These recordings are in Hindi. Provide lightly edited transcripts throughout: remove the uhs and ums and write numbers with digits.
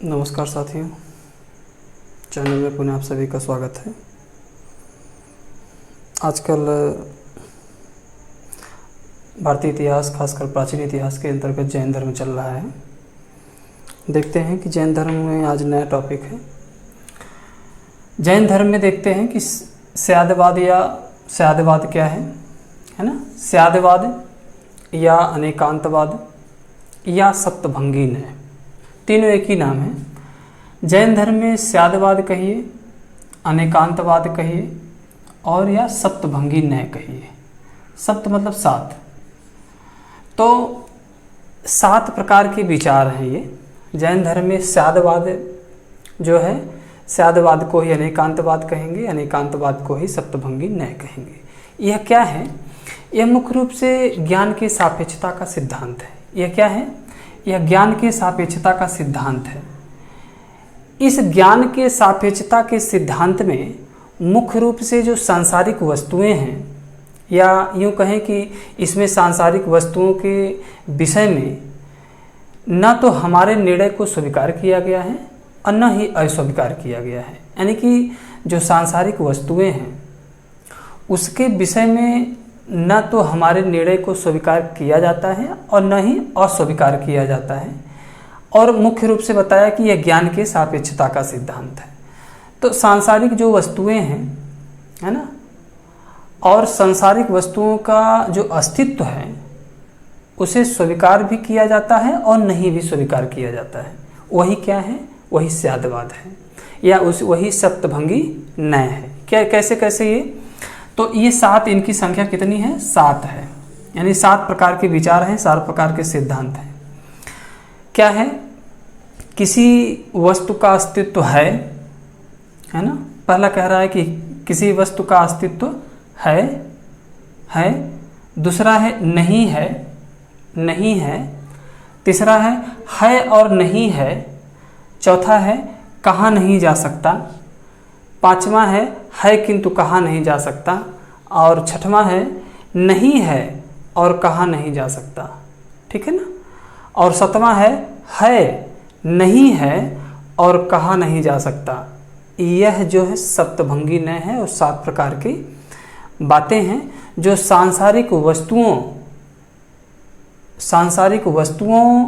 नमस्कार साथियों, चैनल में पुनः आप सभी का स्वागत है। आजकल भारतीय इतिहास, खासकर प्राचीन इतिहास के अंतर्गत जैन धर्म चल रहा है। देखते हैं कि जैन धर्म में आज नया टॉपिक है। जैन धर्म में देखते हैं कि स्यादवाद या स्यादवाद क्या है ना। स्यादवाद या अनेकांतवाद या सप्तभंगी न्याय, तीनों एक ही नाम है। जैन धर्म में स्यादवाद कहिए, अनेकांतवाद कहिए और या सप्तभंगी न्याय कहिए। सप्त मतलब सात, तो 7 प्रकार के विचार हैं ये। जैन धर्म में स्यादवाद जो है, स्यादवाद को ही अनेकांतवाद कहेंगे, अनेकांतवाद को ही सप्तभंगी न्याय कहेंगे। यह क्या है? यह मुख्य रूप से ज्ञान की सापेक्षता का सिद्धांत है। यह क्या है? यह ज्ञान की सापेक्षता का सिद्धांत है। इस ज्ञान के सापेक्षता के सिद्धांत में मुख्य रूप से जो सांसारिक वस्तुएं हैं, या यूँ कहें कि इसमें सांसारिक वस्तुओं के विषय में न तो हमारे निर्णय को स्वीकार किया गया है और न ही अस्वीकार किया गया है। यानी कि जो सांसारिक वस्तुएं हैं उसके विषय में न तो हमारे निर्णय को स्वीकार किया जाता है और न ही अस्वीकार किया जाता है। और मुख्य रूप से बताया कि यह ज्ञान के सापेक्षता का सिद्धांत है। तो सांसारिक जो वस्तुएं हैं, है ना, और सांसारिक वस्तुओं का जो अस्तित्व है उसे स्वीकार भी किया जाता है और नहीं भी स्वीकार किया जाता है। वही क्या है? वही स्यादवाद है या वही सप्तभंगी न्याय है। क्या कैसे कैसे ये? तो ये 7, इनकी संख्या कितनी है? 7 है। यानी 7 प्रकार के विचार हैं, 7 प्रकार के सिद्धांत हैं। क्या है? किसी वस्तु का अस्तित्व है ना। पहला कह रहा है कि किसी वस्तु का अस्तित्व है। दूसरा है नहीं है, नहीं है। तीसरा है और नहीं है। चौथा है कहा नहीं जा सकता। पांचवा है किंतु कहा नहीं जा सकता। और छठवां है नहीं है और कहा नहीं जा सकता। ठीक है ना। और 7वां है नहीं है और कहा नहीं जा सकता। यह जो है सप्तभंगी न्याय है और 7 प्रकार की बातें हैं जो सांसारिक वस्तुओं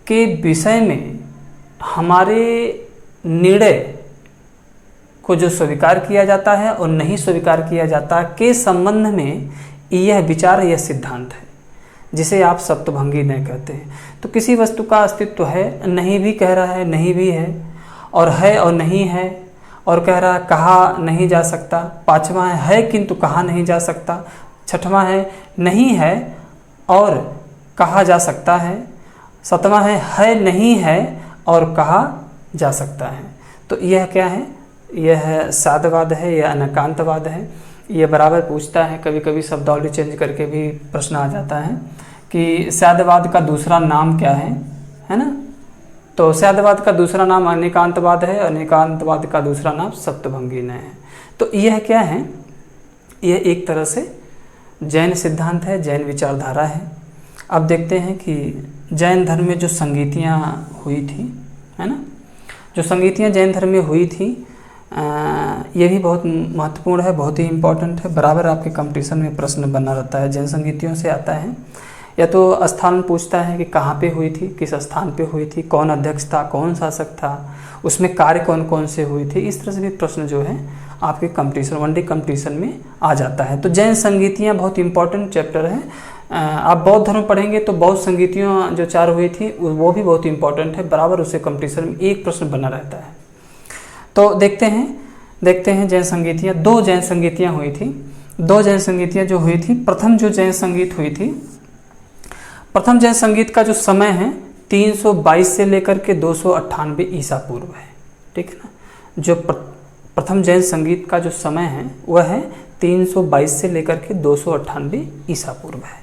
के विषय में हमारे निर्णय को जो स्वीकार किया जाता है और नहीं स्वीकार किया जाता के संबंध में यह विचार, यह सिद्धांत है, जिसे आप सप्तभंगी न्याय कहते हैं। तो किसी वस्तु का अस्तित्व है, नहीं भी कह रहा है, नहीं भी है और नहीं है, और कह रहा है कहा नहीं जा सकता। पांचवा है किंतु कहा नहीं जा सकता। छठवां है नहीं है और कहा जा सकता है। 7वां है नहीं है और कहा जा सकता है। तो यह क्या है? यह स्यादवाद है या अनेकांतवाद है। यह बराबर पूछता है, कभी कभी शब्दावली चेंज करके भी प्रश्न आ जाता है कि स्यादवाद का दूसरा नाम क्या है ना। तो स्यादवाद का दूसरा नाम अनेकांतवाद है, अनेकांतवाद का दूसरा नाम सप्तभंगी न्याय है। तो यह क्या है? यह एक तरह से जैन सिद्धांत है, जैन विचारधारा है। अब देखते हैं कि जैन धर्म में जो संगीतियाँ हुई थी, है ना, जो संगीतियाँ जैन धर्म में हुई थी, ये भी बहुत महत्वपूर्ण है, बहुत ही इम्पोर्टेंट है। बराबर आपके कंपटीशन में प्रश्न बना रहता है, जैन संगीतियों से आता है। या तो स्थान पूछता है कि कहाँ पे हुई थी, किस स्थान पे हुई थी, कौन अध्यक्ष था, कौन शासक था, उसमें कार्य कौन कौन से हुए थे। इस तरह से भी प्रश्न जो है आपके कंपटीशन, वनडे कंपटीशन में आ जाता है। तो जैन संगीतियाँ बहुत इंपॉर्टेंट चैप्टर है। आप बौद्ध धर्म पढ़ेंगे तो बौद्ध संगीतियाँ जो 4 हुई थी वो भी बहुत इंपॉर्टेंट है। बराबर उसे कंपटीशन में एक प्रश्न बना रहता है। तो देखते हैं जैन संगीतियाँ। 2 जैन संगीतियाँ हुई थी। 2 जैन संगीतियाँ जो हुई थी, प्रथम जो जैन संगीत हुई थी, प्रथम जैन संगीत का जो समय है 322 से लेकर के 298 ईसा पूर्व है। ठीक है ना। जो प्रथम जैन संगीत का जो समय है वह है 322 से लेकर के 298 ईसा पूर्व है।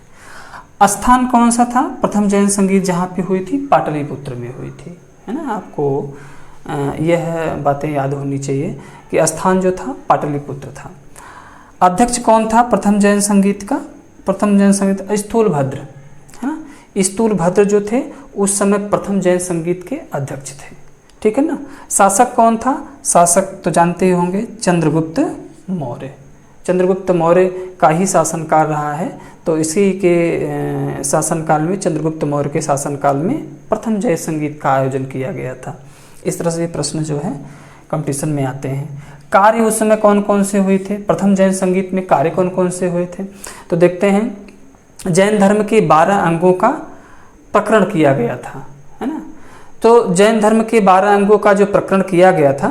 स्थान कौन सा था? प्रथम जैन संगीत जहाँ पे हुई थी पाटलिपुत्र में हुई थी, है ना। आपको यह बातें याद होनी चाहिए कि स्थान जो था पाटलिपुत्र था। अध्यक्ष कौन था प्रथम जैन संगीत का? प्रथम जैन संगीत स्थूलभद्र, है ना। स्थूलभद्र जो थे उस समय प्रथम जैन संगीत के अध्यक्ष थे। ठीक है ना। शासक कौन था? शासक तो जानते ही होंगे, चंद्रगुप्त मौर्य। चंद्रगुप्त मौर्य का ही शासनकाल रहा है, तो इसी के शासनकाल में, चंद्रगुप्त मौर्य के शासनकाल में प्रथम जय संगीत का आयोजन किया गया था। इस तरह से प्रश्न जो है कंपटीशन में आते हैं। कार्य उस समय कौन कौन से हुए थे? प्रथम जैन संगीत में कार्य कौन कौन से हुए थे? तो देखते हैं, जैन धर्म के 12 अंगों का प्रकरण किया गया था, है ना। तो जैन धर्म के 12 अंगों का जो प्रकरण किया गया था,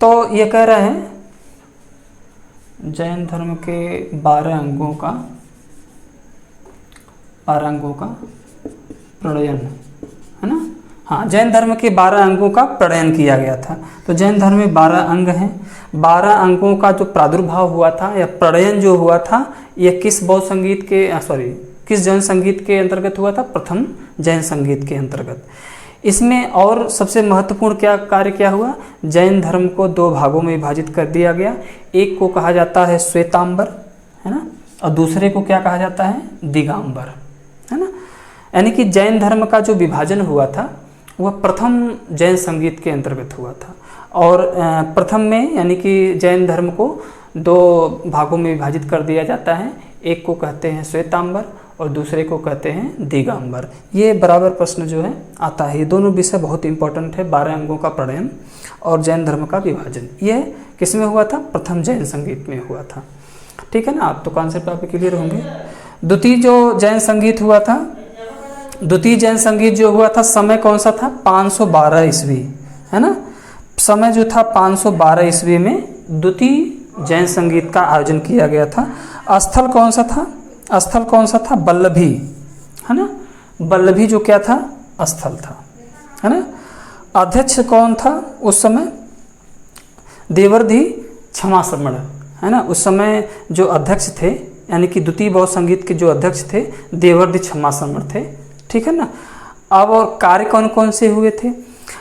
तो ये कह रहे हैं जैन धर्म के 12 अंगों का प्रणयन, है ना। हाँ, जैन धर्म के 12 अंगों का प्रणयन किया गया था। तो जैन धर्म में 12 अंग हैं। 12 अंगों का जो प्रादुर्भाव हुआ था या प्रणयन जो हुआ था, यह किस बौद्ध संगीत के किस जैन संगीत के अंतर्गत हुआ था? प्रथम जैन संगीत के अंतर्गत। इसमें और सबसे महत्वपूर्ण क्या हुआ? जैन धर्म को 2 भागों में विभाजित कर दिया गया। एक को कहा जाता है श्वेतांबर, है ना, और दूसरे को क्या कहा जाता है? दिगंबर, है ना। यानी कि जैन धर्म का जो विभाजन हुआ था वह प्रथम जैन संगीत के अंतर्गत हुआ था। और प्रथम में यानी कि जैन धर्म को 2 भागों में विभाजित कर दिया जाता है। एक को कहते हैं श्वेतांबर और दूसरे को कहते हैं दिगंबर। ये बराबर प्रश्न जो है आता है। ये दोनों विषय बहुत इंपॉर्टेंट है, 12 अंगों का प्रणयन और जैन धर्म का विभाजन। ये किस में हुआ था? प्रथम जैन संगीत में हुआ था, ठीक है ना। आप तो कॉन्सेप्ट आप क्लियर होंगे। द्वितीय जो जैन संगीत हुआ था, द्वितीय जैन संगीत जो हुआ था, समय कौन सा था? 512 ईस्वी, है ना। समय जो था 512 ईस्वी में द्वितीय जैन संगीत का आयोजन किया गया था। स्थल कौन सा था? स्थल कौन सा था? वल्लभी, है ना। वल्लभी जो क्या था? स्थल था, है ना। अध्यक्ष कौन था उस समय? देवर्धि क्षमाश्रमण, है ना। उस समय जो अध्यक्ष थे, यानी कि द्वितीय बौद्ध संगीत के जो अध्यक्ष थे, देवर्धि क्षमाश्रमण थे, ठीक है ना। अब और कार्य कौन कौन से हुए थे?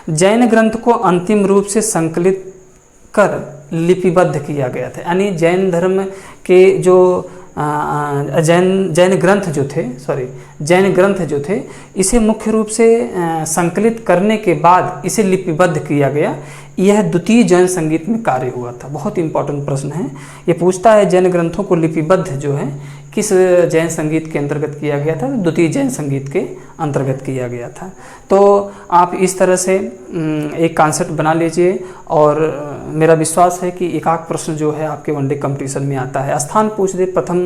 जैन ग्रंथ को अंतिम रूप से संकलित कर लिपिबद्ध किया गया था। यानी जैन धर्म के जो जैन ग्रंथ जो थे, इसे मुख्य रूप से संकलित करने के बाद इसे लिपिबद्ध किया गया। यह द्वितीय जैन संगीत में कार्य हुआ था। बहुत इंपॉर्टेंट प्रश्न है ये, पूछता है जैन ग्रंथों को लिपिबद्ध जो है किस जैन संगीत के अंतर्गत किया गया था? द्वितीय जैन संगीत के अंतर्गत किया गया था। तो आप इस तरह से एक कॉन्सेप्ट बना लीजिए, और मेरा विश्वास है कि एक आध प्रश्न जो है आपके वनडे कंपटीशन में आता है। स्थान पूछ दे, प्रथम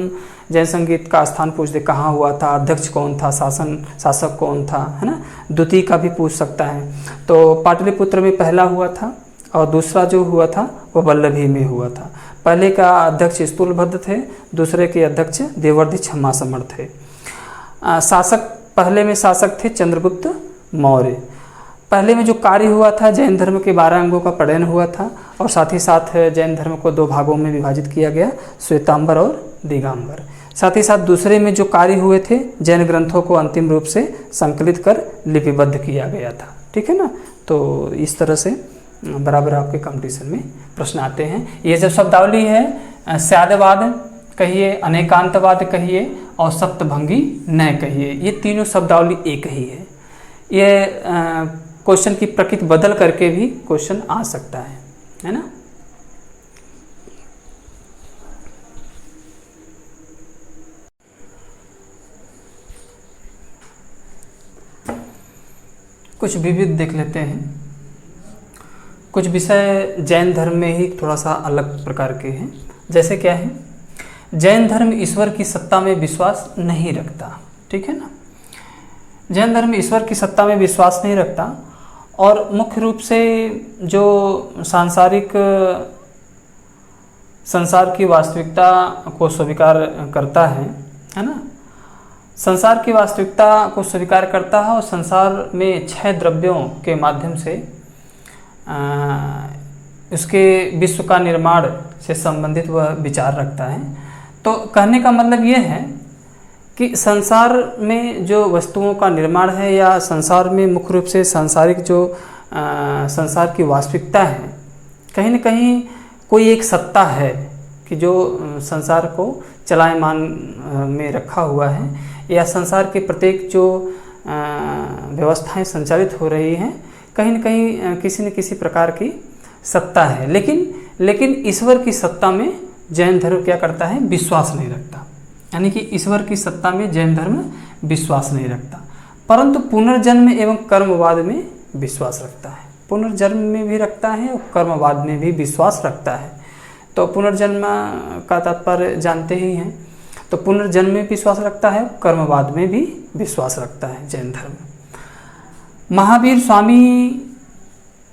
जैन संगीत का स्थान पूछ दे, कहाँ हुआ था, अध्यक्ष कौन था, शासक कौन था, है ना। द्वितीय का भी पूछ सकता है। तो पाटलिपुत्र में पहला हुआ था और दूसरा जो हुआ था वो वल्लभी में हुआ था। पहले का अध्यक्ष स्थूलभद्र थे, दूसरे के अध्यक्ष देवर्धि क्षमाश्रमण थे। शासक, पहले में शासक थे चंद्रगुप्त मौर्य। पहले में जो कार्य हुआ था, जैन धर्म के 12 अंगों का प्रणयन हुआ था, और साथ ही साथ जैन धर्म को 2 भागों में विभाजित किया गया, श्वेतांबर और दिगंबर। साथ ही साथ दूसरे में जो कार्य हुए थे, जैन ग्रंथों को अंतिम रूप से संकलित कर लिपिबद्ध किया गया था, ठीक है ना। तो इस तरह से बराबर आपके कंपटीशन में प्रश्न आते हैं। ये जो शब्दावली है, स्यादवाद कहिए, अनेकांतवाद कहिए और सप्तभंगी नय कहिए, ये तीनों शब्दावली एक ही है। ये क्वेश्चन की प्रकृति बदल करके भी क्वेश्चन आ सकता है ना। कुछ विविध देख लेते हैं। कुछ विषय जैन धर्म में ही थोड़ा सा अलग प्रकार के हैं। जैसे क्या है, जैन धर्म ईश्वर की सत्ता में विश्वास नहीं रखता, ठीक है ना। जैन धर्म ईश्वर की सत्ता में विश्वास नहीं रखता, और मुख्य रूप से जो संसार की वास्तविकता को स्वीकार करता है ना। संसार की वास्तविकता को स्वीकार करता है, और संसार में 6 द्रव्यों के माध्यम से उसके विश्व का निर्माण से संबंधित वह विचार रखता है। तो कहने का मतलब ये है कि संसार में जो वस्तुओं का निर्माण है, या संसार में मुख्य रूप से सांसारिक जो संसार की वास्तविकता है, कहीं न कहीं कोई एक सत्ता है कि जो संसार को चलायमान में रखा हुआ है, या संसार के प्रत्येक जो व्यवस्थाएं संचालित हो रही हैं, कहीं न कहीं किसी न किसी प्रकार की सत्ता है, लेकिन ईश्वर की सत्ता में जैन धर्म क्या करता है, विश्वास नहीं रखता। यानी कि ईश्वर की सत्ता में जैन धर्म विश्वास नहीं रखता, परंतु पुनर्जन्म एवं कर्मवाद में विश्वास रखता है। पुनर्जन्म में भी रखता है और कर्मवाद में भी विश्वास रखता है। तो पुनर्जन्म का तात्पर्य जानते ही हैं, तो पुनर्जन्म में विश्वास रखता है, कर्मवाद में भी विश्वास रखता है जैन धर्म। महावीर स्वामी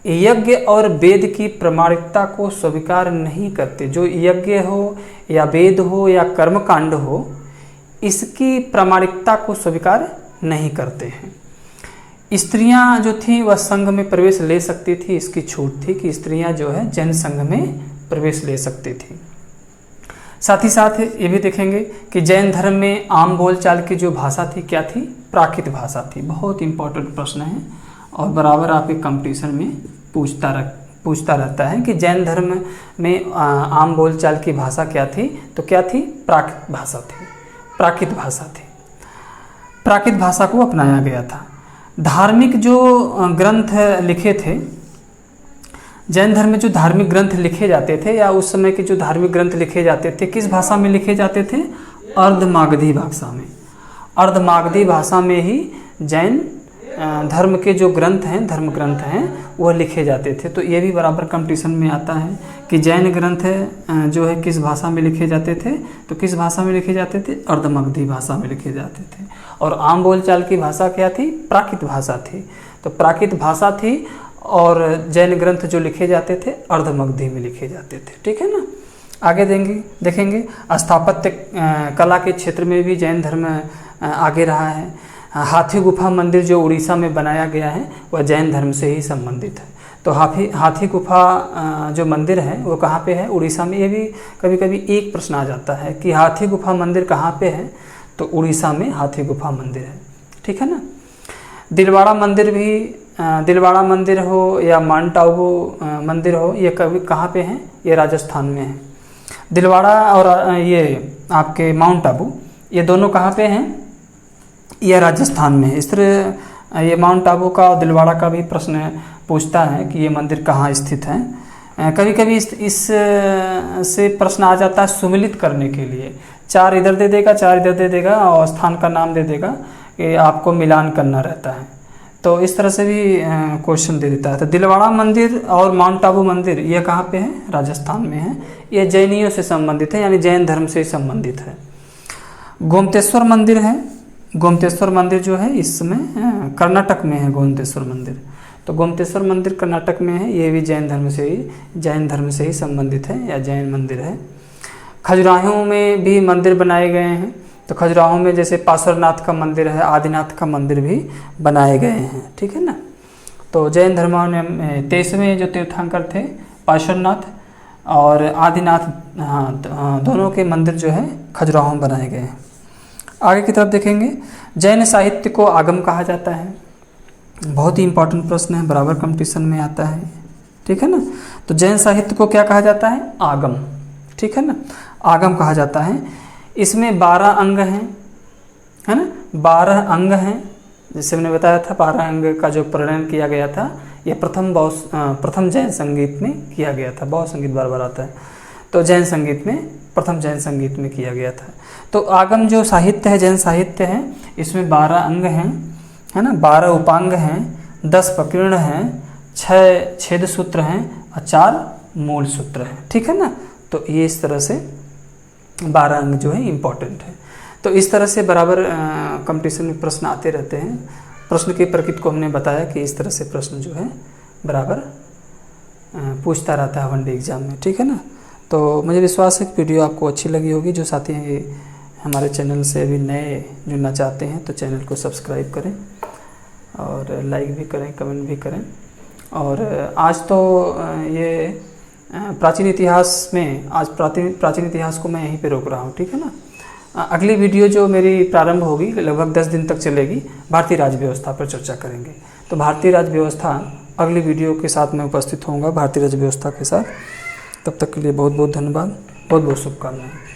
यज्ञ और वेद की प्रामाणिकता को स्वीकार नहीं करते। जो यज्ञ हो या वेद हो या कर्मकांड हो, इसकी प्रामाणिकता को स्वीकार नहीं करते हैं। स्त्रियां जो थी वह संघ में प्रवेश ले सकती थी, इसकी छूट थी कि स्त्रियां जो है जैन संघ में प्रवेश ले सकती थी। साथ ही साथ ये भी देखेंगे कि जैन धर्म में आम बोलचाल की जो भाषा थी क्या थी, प्राकृत भाषा थी। बहुत इंपॉर्टेंट प्रश्न है और बराबर आपके कंपटीशन में पूछता रहता है कि जैन धर्म में आम बोलचाल की भाषा क्या थी, तो क्या थी, प्राकृत भाषा थी। प्राकृत भाषा थी, प्राकृत भाषा को अपनाया गया था। धार्मिक जो ग्रंथ लिखे थे, जैन धर्म में जो धार्मिक ग्रंथ लिखे जाते थे या उस समय के जो धार्मिक ग्रंथ लिखे जाते थे, किस भाषा में लिखे जाते थे, अर्धमागधी भाषा में। अर्धमागधी भाषा में ही जैन धर्म के जो ग्रंथ हैं, धर्म ग्रंथ हैं, वह लिखे जाते थे। तो ये भी बराबर कंपटीशन में आता है कि जैन ग्रंथ जो है किस भाषा में लिखे जाते थे, तो किस भाषा में लिखे जाते थे, अर्धमागधी भाषा में लिखे जाते थे। और आम बोलचाल की भाषा क्या थी, प्राकृत भाषा थी। तो प्राकृत भाषा थी और जैन ग्रंथ जो लिखे जाते थे अर्धमागधी में लिखे जाते थे। ठीक है ना। आगे देखेंगे स्थापत्य कला के क्षेत्र में भी जैन धर्म आगे रहा है। हाथी गुफा मंदिर जो उड़ीसा में बनाया गया है वह जैन धर्म से ही संबंधित है। तो हाथी गुफा जो मंदिर है वो कहाँ पे है, उड़ीसा में। ये भी कभी कभी एक प्रश्न आ जाता है कि हाथी गुफा मंदिर कहाँ पे है, तो उड़ीसा में हाथी गुफा मंदिर है। ठीक है ना। दिलवाड़ा मंदिर भी, दिलवाड़ा मंदिर हो या माउंट आबू मंदिर हो, ये कभी कहाँ पे हैं, ये राजस्थान में है। दिलवाड़ा और ये आपके माउंट आबू, ये दोनों कहाँ पे हैं, यह राजस्थान में है। इस तरह ये माउंट आबू का और दिलवाड़ा का भी प्रश्न पूछता है कि ये मंदिर कहाँ स्थित है। कभी कभी इस से प्रश्न आ जाता है सुमिलित करने के लिए, 4 इधर दे देगा, 4 इधर दे देगा और स्थान का नाम दे देगा कि आपको मिलान करना रहता है। तो इस तरह से भी क्वेश्चन दे देता है। तो दिलवाड़ा मंदिर और माउंट आबू मंदिर ये कहाँ पे है, राजस्थान में है। ये जैनियों से संबंधित है, यानी जैन धर्म से संबंधित है। गोमतेश्वर मंदिर है, गोमतेश्वर मंदिर जो है इस समय कर्नाटक में है गोमतेश्वर मंदिर। तो गोमतेश्वर मंदिर कर्नाटक में है, ये भी जैन धर्म से ही संबंधित है या जैन मंदिर है। खजुराहो में भी मंदिर बनाए गए हैं। तो खजुराहो में जैसे पार्श्वनाथ का मंदिर है, आदिनाथ का मंदिर भी बनाए गए हैं। ठीक है ना। तो जैन धर्म ने 23वें जो तीर्थंकर थे पार्श्वनाथ और आदिनाथ, दोनों के मंदिर जो है खजुराहो में बनाए गए हैं। आगे की तरफ देखेंगे, जैन साहित्य को आगम कहा जाता है। बहुत ही इंपॉर्टेंट प्रश्न है, बराबर कंपटीशन में आता है। ठीक है ना। तो जैन साहित्य को क्या कहा जाता है, आगम। ठीक है ना, आगम कहा जाता है। इसमें 12 अंग हैं, है ना, 12 अंग हैं। जैसे मैंने बताया था 12 अंग का जो प्रणयन किया गया था, यह प्रथम जैन संगीत में किया गया था। बहुत संगीत बार बार आता है, तो जैन संगीत में, प्रथम जैन संगीत में किया गया था। तो आगम जो साहित्य है, जैन साहित्य है, इसमें 12 अंग हैं, है ना, 12 उपांग हैं, 10 प्रकीर्ण हैं, 6 छेद सूत्र हैं और 4 मूल सूत्र हैं। ठीक है ना। तो ये इस तरह से 12 अंग जो है इम्पॉर्टेंट है। तो इस तरह से बराबर कंपटीशन में प्रश्न आते रहते हैं। प्रश्न की प्रकृति को हमने बताया कि इस तरह से प्रश्न जो है बराबर पूछता रहता है वनडे एग्जाम में। ठीक है ना। तो मुझे विश्वास है कि वीडियो आपको अच्छी लगी होगी। जो साथी हैं हमारे चैनल से अभी नए जुड़ना चाहते हैं तो चैनल को सब्सक्राइब करें और लाइक भी करें, कमेंट भी करें। और आज तो ये प्राचीन इतिहास में, आज प्राचीन इतिहास को मैं यहीं पे रोक रहा हूँ। ठीक है ना। अगली वीडियो जो मेरी प्रारंभ होगी लगभग 10 दिन तक चलेगी, भारतीय राज्य व्यवस्था पर चर्चा करेंगे। तो भारतीय राज्य व्यवस्था अगली वीडियो के साथ मैं उपस्थित होऊंगा, भारतीय राज्य व्यवस्था के साथ। तब तक के लिए बहुत बहुत धन्यवाद, बहुत बहुत शुभकामनाएं।